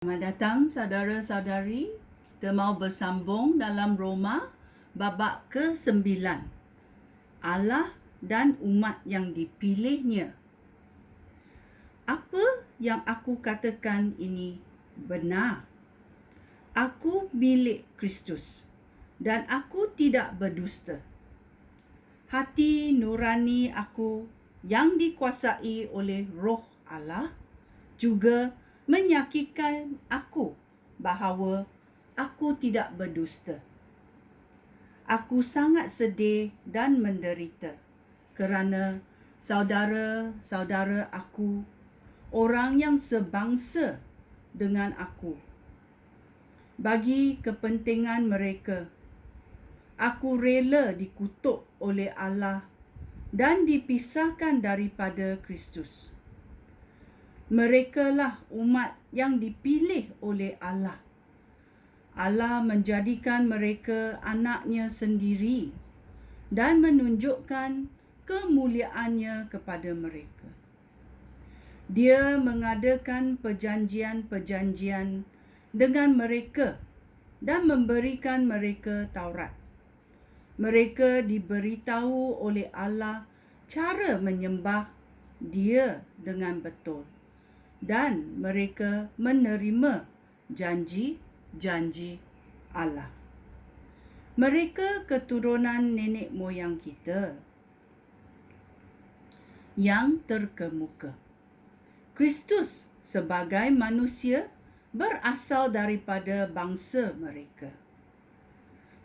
Selamat datang saudara-saudari. Kita mau bersambung dalam Roma bab ke-9. Allah dan umat yang dipilihnya. Apa yang aku katakan ini benar. Aku milik Kristus dan aku tidak berdusta. Hati nurani aku yang dikuasai oleh Roh Allah juga menyakitkan aku bahawa aku tidak berdusta. Aku sangat sedih dan menderita kerana saudara-saudara aku, orang yang sebangsa dengan aku. Bagi kepentingan mereka, aku rela dikutuk oleh Allah dan dipisahkan daripada Kristus. Merekalah umat yang dipilih oleh Allah. Allah menjadikan mereka anak-Nya sendiri dan menunjukkan kemuliaannya kepada mereka. Dia mengadakan perjanjian-perjanjian dengan mereka dan memberikan mereka Taurat. Mereka diberitahu oleh Allah cara menyembah Dia dengan betul. Dan mereka menerima janji-janji Allah. Mereka keturunan nenek moyang kita yang terkemuka. Kristus sebagai manusia berasal daripada bangsa mereka.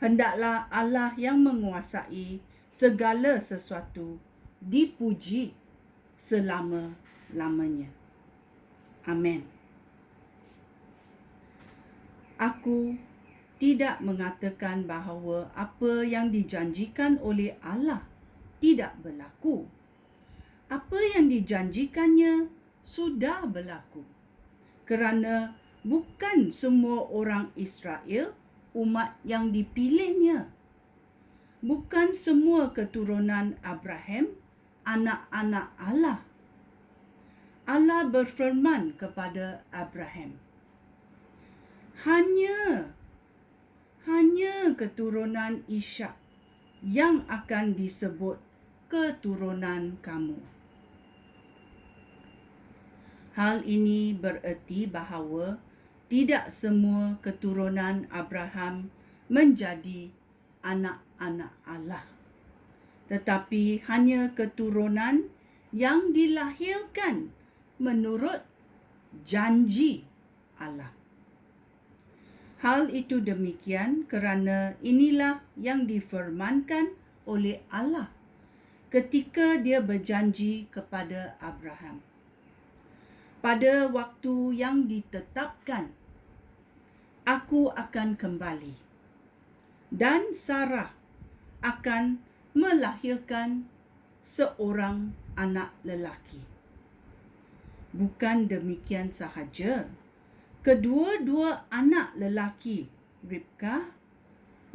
Hendaklah Allah yang menguasai segala sesuatu dipuji selama-lamanya. Amin. Aku tidak mengatakan bahawa apa yang dijanjikan oleh Allah tidak berlaku. Apa yang dijanjikannya sudah berlaku. Kerana bukan semua orang Israel umat yang dipilihnya. Bukan semua keturunan Abraham anak-anak Allah. Allah berfirman kepada Abraham, hanya keturunan Ishak yang akan disebut keturunan kamu. Hal ini bererti bahawa tidak semua keturunan Abraham menjadi anak-anak Allah, tetapi hanya keturunan yang dilahirkan menurut janji Allah. Hal itu demikian kerana inilah yang difirmankan oleh Allah ketika Dia berjanji kepada Abraham. Pada waktu yang ditetapkan, aku akan kembali dan Sarah akan melahirkan seorang anak lelaki. Bukan demikian sahaja, kedua-dua anak lelaki Ribkah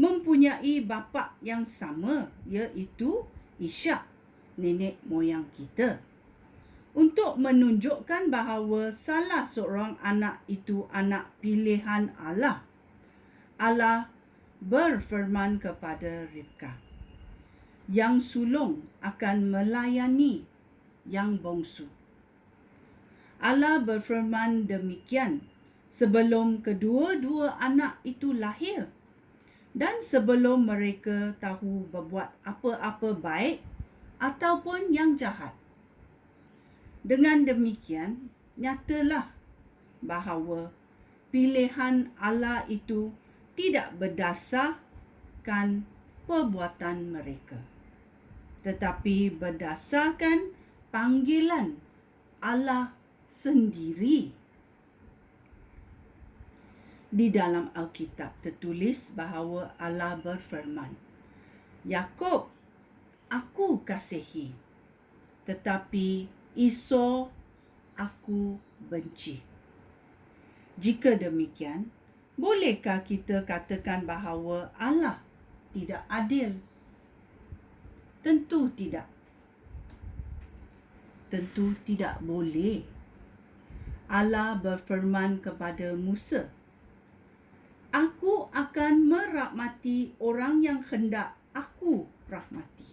mempunyai bapa yang sama, iaitu Ishak, nenek moyang kita. Untuk menunjukkan bahawa salah seorang anak itu anak pilihan Allah, Allah berfirman kepada Ribkah, yang sulung akan melayani yang bongsu. Allah berfirman demikian sebelum kedua-dua anak itu lahir dan sebelum mereka tahu berbuat apa-apa baik ataupun yang jahat. Dengan demikian, nyatalah bahawa pilihan Allah itu tidak berdasarkan perbuatan mereka, tetapi berdasarkan panggilan Allah sendiri. Di dalam Alkitab tertulis bahawa Allah berfirman, Yakub aku kasihi, tetapi Esau aku benci. Jika demikian, bolehkah kita katakan bahawa Allah tidak adil? Tentu tidak. Tentu tidak boleh. Allah berfirman kepada Musa, "Aku akan merahmati orang yang hendak aku rahmati,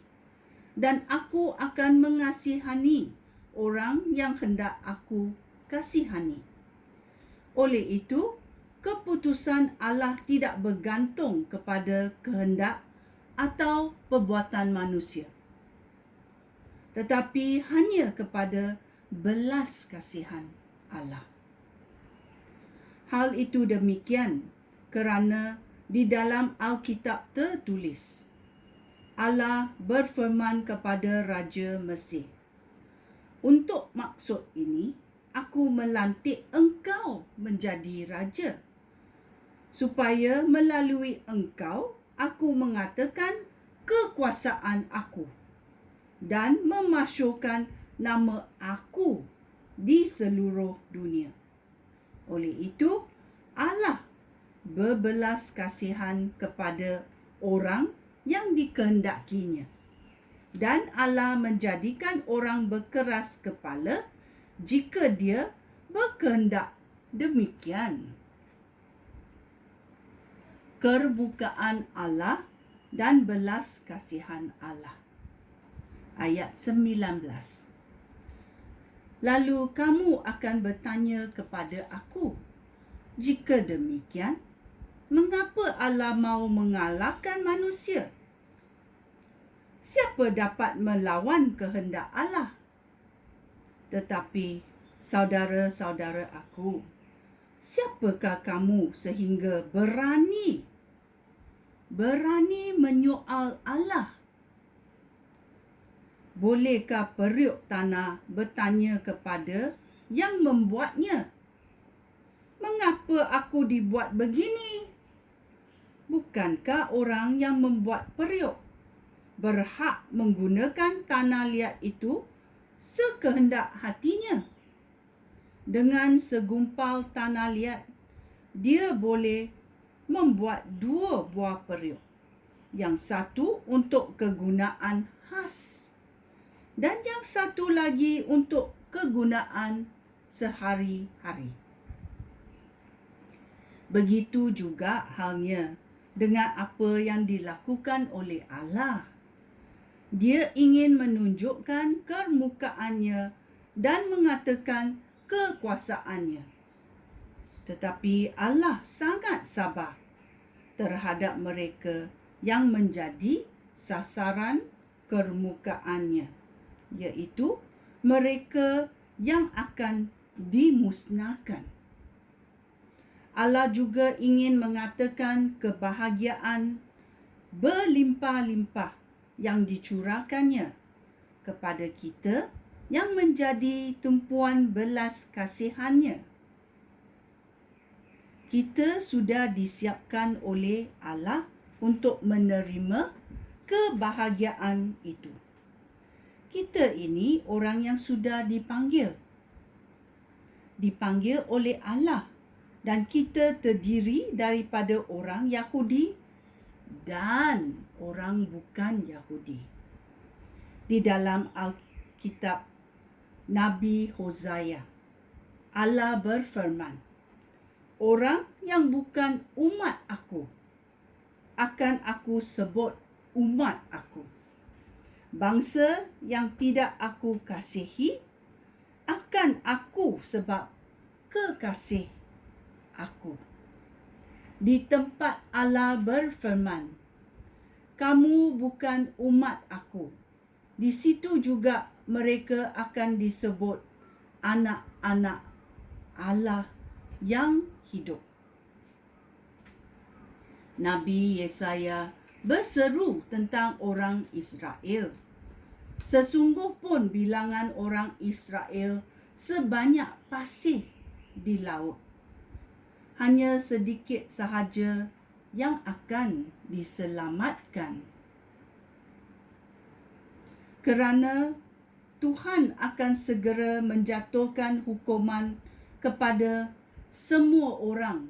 dan aku akan mengasihani orang yang hendak aku kasihani." Oleh itu, keputusan Allah tidak bergantung kepada kehendak atau perbuatan manusia, tetapi hanya kepada belas kasihan Allah. Hal itu demikian kerana di dalam Alkitab tertulis, Allah berfirman kepada Raja Mesir, "Untuk maksud ini, aku melantik engkau menjadi raja, supaya melalui engkau aku mengatakan kekuasaan aku dan memasyurkan nama aku di seluruh dunia." Oleh itu, Allah berbelas kasihan kepada orang yang dikehendakinya, dan Allah menjadikan orang berkeras kepala jika dia berkehendak demikian. Kebukaan Allah dan belas kasihan Allah. Ayat 19. "Lalu kamu akan bertanya kepada aku, jika demikian, mengapa Allah mahu mengalahkan manusia? Siapa dapat melawan kehendak Allah? Tetapi, saudara-saudara aku, siapakah kamu sehingga berani menyoal Allah? Bolehkah periuk tanah bertanya kepada yang membuatnya, mengapa aku dibuat begini? Bukankah orang yang membuat periuk berhak menggunakan tanah liat itu sekehendak hatinya? Dengan segumpal tanah liat, dia boleh membuat 2 buah periuk, yang satu untuk kegunaan khas dan yang satu lagi untuk kegunaan sehari-hari. Begitu juga halnya dengan apa yang dilakukan oleh Allah. Dia ingin menunjukkan kemukaannya dan mengatakan kekuasaannya. Tetapi Allah sangat sabar terhadap mereka yang menjadi sasaran kemukaannya, iaitu mereka yang akan dimusnahkan. Allah juga ingin mengatakan kebahagiaan berlimpah-limpah yang dicurahkannya kepada kita yang menjadi tumpuan belas kasihannya. Kita sudah disiapkan oleh Allah untuk menerima kebahagiaan itu. Kita ini orang yang sudah dipanggil oleh Allah, dan kita terdiri daripada orang Yahudi dan orang bukan Yahudi. Di dalam Alkitab Nabi Hosea, Allah berfirman, "Orang yang bukan umat aku akan aku sebut umat aku. Bangsa yang tidak aku kasihi akan aku sebab kekasih aku." Di tempat Allah berfirman, "Kamu bukan umat aku," di situ juga mereka akan disebut anak-anak Allah yang hidup. Nabi Yesaya berseru tentang orang Israel. "Sesungguh pun bilangan orang Israel sebanyak pasir di laut. Hanya sedikit sahaja yang akan diselamatkan. Kerana Tuhan akan segera menjatuhkan hukuman kepada semua orang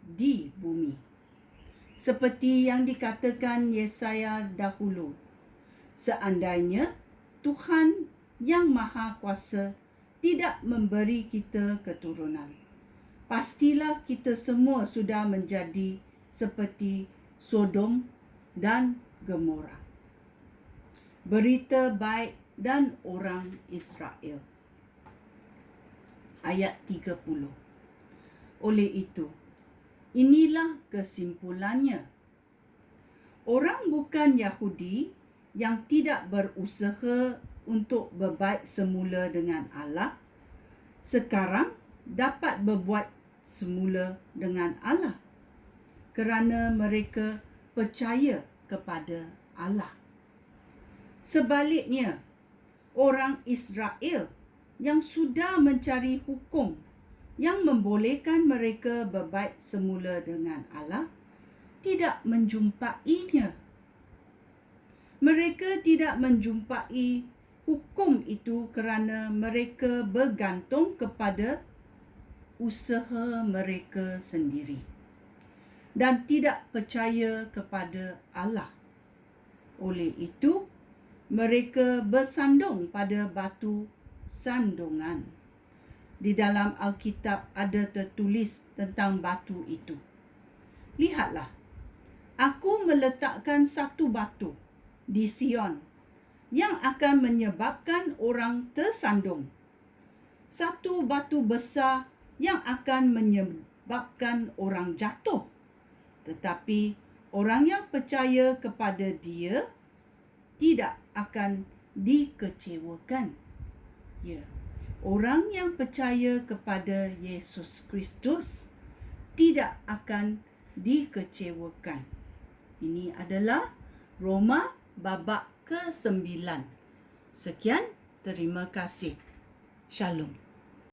di bumi. Seperti yang dikatakan Yesaya dahulu, seandainya Tuhan yang Maha Kuasa tidak memberi kita keturunan. Pastilah kita semua sudah menjadi seperti Sodom dan Gomora. Berita baik dan orang Israel. Ayat 30. Oleh itu, inilah kesimpulannya. Orang bukan Yahudi yang tidak berusaha untuk berbaik semula dengan Allah, sekarang dapat berbuat semula dengan Allah kerana mereka percaya kepada Allah. Sebaliknya, orang Israel yang sudah mencari hukum yang membolehkan mereka berbaik semula dengan Allah tidak menjumpainya. Mereka tidak menjumpai hukum itu kerana mereka bergantung kepada usaha mereka sendiri dan tidak percaya kepada Allah. Oleh itu, mereka bersandung pada batu sandungan. Di dalam Alkitab ada tertulis tentang batu itu. Lihatlah, aku meletakkan satu batu di Sion yang akan menyebabkan orang tersandung. Satu batu besar yang akan menyebabkan orang jatuh. Tetapi orang yang percaya kepada Dia tidak akan dikecewakan. Ya, orang yang percaya kepada Yesus Kristus tidak akan dikecewakan. Ini adalah Roma babak ke-9. Sekian, terima kasih. Shalom.